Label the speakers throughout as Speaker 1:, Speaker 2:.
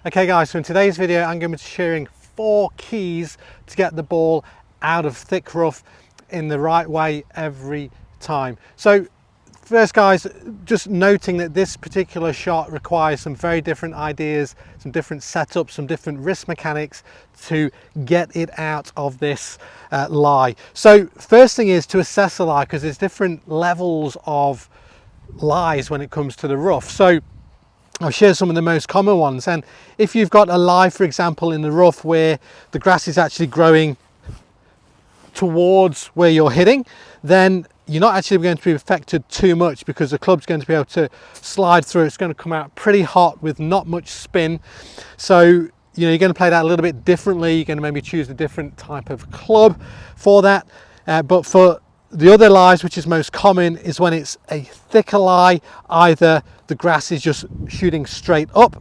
Speaker 1: Okay guys, so in today's video I'm going to be sharing 4 keys to get the ball out of thick rough in the right way every time. So first guys, just noting that this particular shot requires some very different ideas, some different setups, some different wrist mechanics to get it out of this lie. So first thing is to assess the lie, because there's different levels of lies when it comes to the rough. So I'll share some of the most common ones, and if you've got a lie, for example, in the rough where the grass is actually growing towards where you're hitting, then you're not actually going to be affected too much because the club's going to be able to slide through. It's going to come out pretty hot with not much spin. So you're going to play that a little bit differently. You're going to maybe choose a different type of club for that. But for the other lies, which is most common, is when it's a thicker lie. Either the grass is just shooting straight up,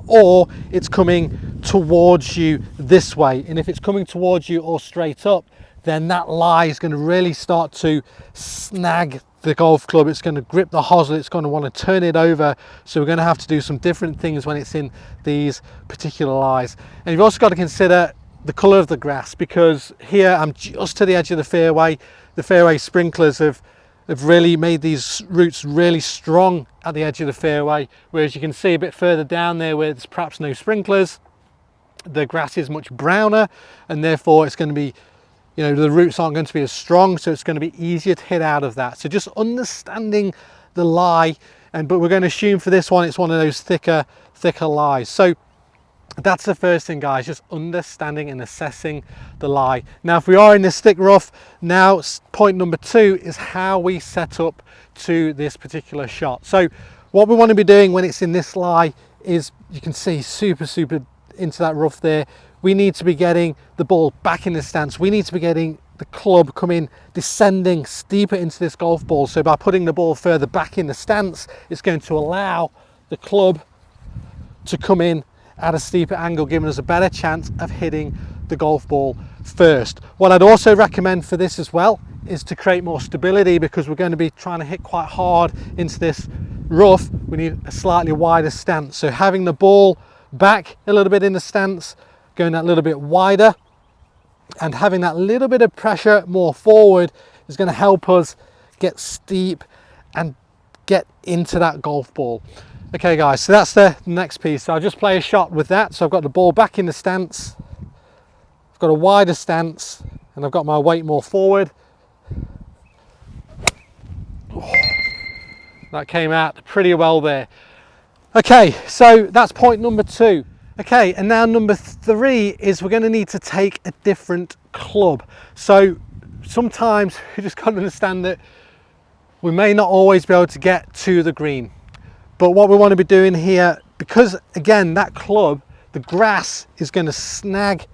Speaker 1: or it's coming towards you this way. And if it's coming towards you or straight up, then that lie is going to really start to snag the golf club. It's going to grip the hosel, it's going to want to turn it over. So we're going to have to do some different things when it's in these particular lies. And you've also got to consider the colour of the grass, because here I'm just to the edge of the fairway. The fairway sprinklers have really made these roots really strong at the edge of the fairway, whereas you can see a bit further down there where there's perhaps no sprinklers, the grass is much browner, and therefore it's going to be, the roots aren't going to be as strong, so it's going to be easier to hit out of that. So just understanding the lie, but we're going to assume for this one it's one of those thicker lies. So that's the first thing guys, just understanding and assessing the lie. Now if we are in this thick rough, now point number 2 is how we set up to this particular shot. So what we want to be doing when it's in this lie is, you can see super into that rough there, we need to be getting the ball back in the stance. We need to be getting the club coming, descending steeper into this golf ball. So by putting the ball further back in the stance, it's going to allow the club to come in at a steeper angle, giving us a better chance of hitting the golf ball first. What I'd also recommend for this as well is to create more stability, because we're going to be trying to hit quite hard into this rough. We need a slightly wider stance. So having the ball back a little bit in the stance, going that little bit wider, and having that little bit of pressure more forward is going to help us get steep and get into that golf ball. Okay guys, so that's the next piece. So I'll just play a shot with that. So I've got the ball back in the stance, I've got a wider stance, and I've got my weight more forward. Oh, that came out pretty well there. Okay, so that's point number 2. Okay, and now number 3 is we're going to need to take a different club. So sometimes you just got to understand that we may not always be able to get to the green. But what we want to be doing here, because again, that club, the grass is going to snag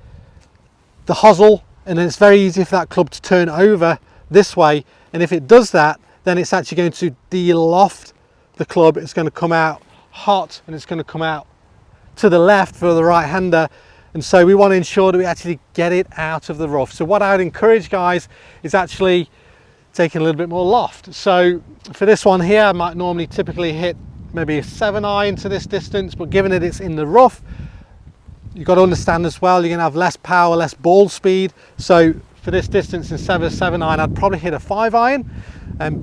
Speaker 1: the hosel, and then it's very easy for that club to turn over this way. And if it does that, then it's actually going to de-loft the club. It's going to come out hot, and it's going to come out to the left for the right hander. And so we want to ensure that we actually get it out of the rough. So what I would encourage guys is actually taking a little bit more loft. So for this one here, I might normally typically hit maybe a 7-iron to this distance, but given that it's in the rough, you've got to understand as well, you're going to have less power, less ball speed. So for this distance, instead of a 7-iron, I'd probably hit a 5-iron.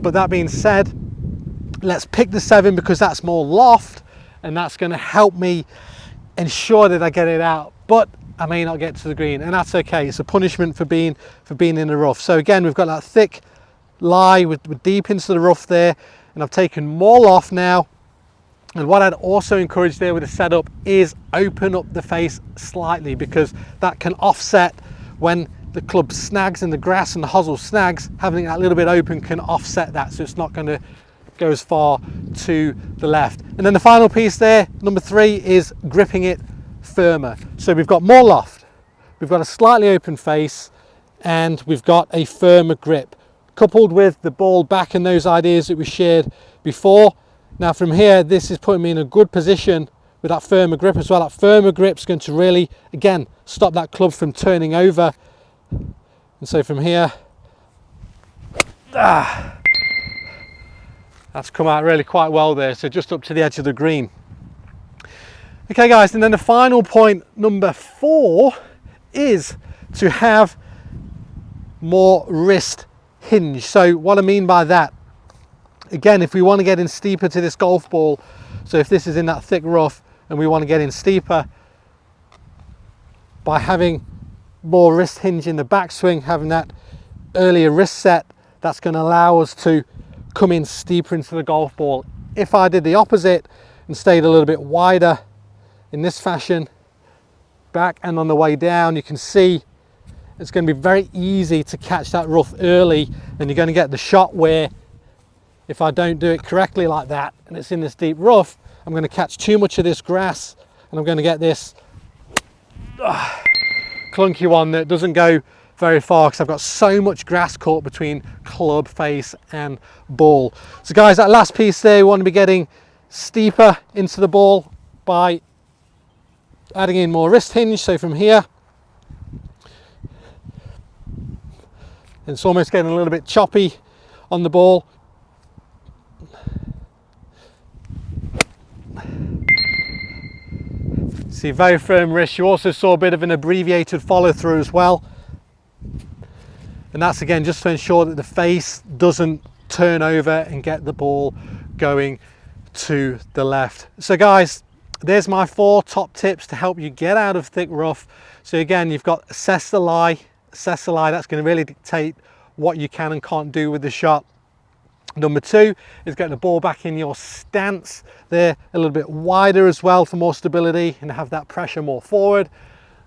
Speaker 1: But that being said, let's pick the 7, because that's more loft, and that's going to help me ensure that I get it out. But I may not get to the green, and that's okay. It's a punishment for being in the rough. So again, we've got that thick lie with deep into the rough there, and I've taken more loft now. And what I'd also encourage there with the setup is open up the face slightly, because that can offset when the club snags in the grass and the hosel snags. Having that little bit open can offset that, so it's not going to go as far to the left. And then the final piece there, number 3, is gripping it firmer. So we've got more loft, we've got a slightly open face, and we've got a firmer grip, coupled with the ball back and those ideas that we shared before. Now from here, this is putting me in a good position with that firmer grip as well. That firmer grip is going to really, again, stop that club from turning over. And so from here, that's come out really quite well there. So just up to the edge of the green. Okay guys, and then the final point, number 4, is to have more wrist hinge. So what I mean by that, again, if we want to get in steeper to this golf ball, so if this is in that thick rough and we want to get in steeper, by having more wrist hinge in the backswing, having that earlier wrist set, that's going to allow us to come in steeper into the golf ball. If I did the opposite and stayed a little bit wider in this fashion, back and on the way down, you can see it's going to be very easy to catch that rough early, and you're going to get the shot where if I don't do it correctly like that and it's in this deep rough, I'm going to catch too much of this grass and I'm going to get this clunky one that doesn't go very far because I've got so much grass caught between club face and ball. So guys, that last piece there, we want to be getting steeper into the ball by adding in more wrist hinge. So from here, it's almost getting a little bit choppy on the ball. See, very firm wrist. You also saw a bit of an abbreviated follow through as well. And that's again just to ensure that the face doesn't turn over and get the ball going to the left. So guys, there's my 4 top tips to help you get out of thick rough. So again, you've got assess the lie. Assess the lie, that's going to really dictate what you can and can't do with the shot. Number 2 is getting the ball back in your stance there a little bit wider as well for more stability and have that pressure more forward.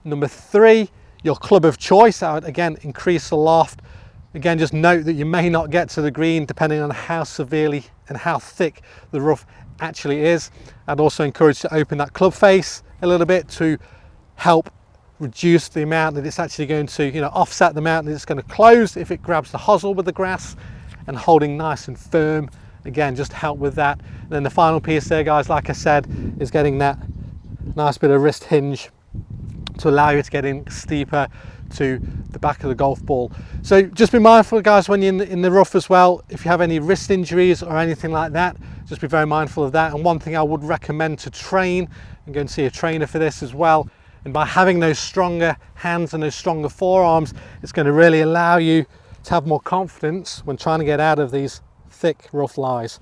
Speaker 1: Number 3, your club of choice. I would again increase the loft. Again, just note that you may not get to the green depending on how severely and how thick the rough actually is. I'd also encourage to open that club face a little bit to help reduce the amount that it's actually going to, offset the amount that it's going to close if it grabs the hosel with the grass, and holding nice and firm, again, just help with that. And then the final piece there, guys, like I said, is getting that nice bit of wrist hinge to allow you to get in steeper to the back of the golf ball. So just be mindful, guys, when you're in the rough as well, if you have any wrist injuries or anything like that, just be very mindful of that. And one thing I would recommend to train, and go and see a trainer for this as well, and by having those stronger hands and those stronger forearms, it's going to really allow you to have more confidence when trying to get out of these thick rough lies.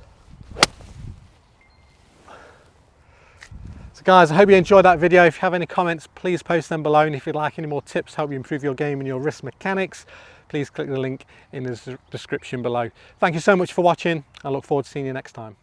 Speaker 1: So guys, I hope you enjoyed that video. If you have any comments, please post them below, and if you'd like any more tips to help you improve your game and your wrist mechanics, please click the link in the description below. Thank you so much for watching. I look forward to seeing you next time.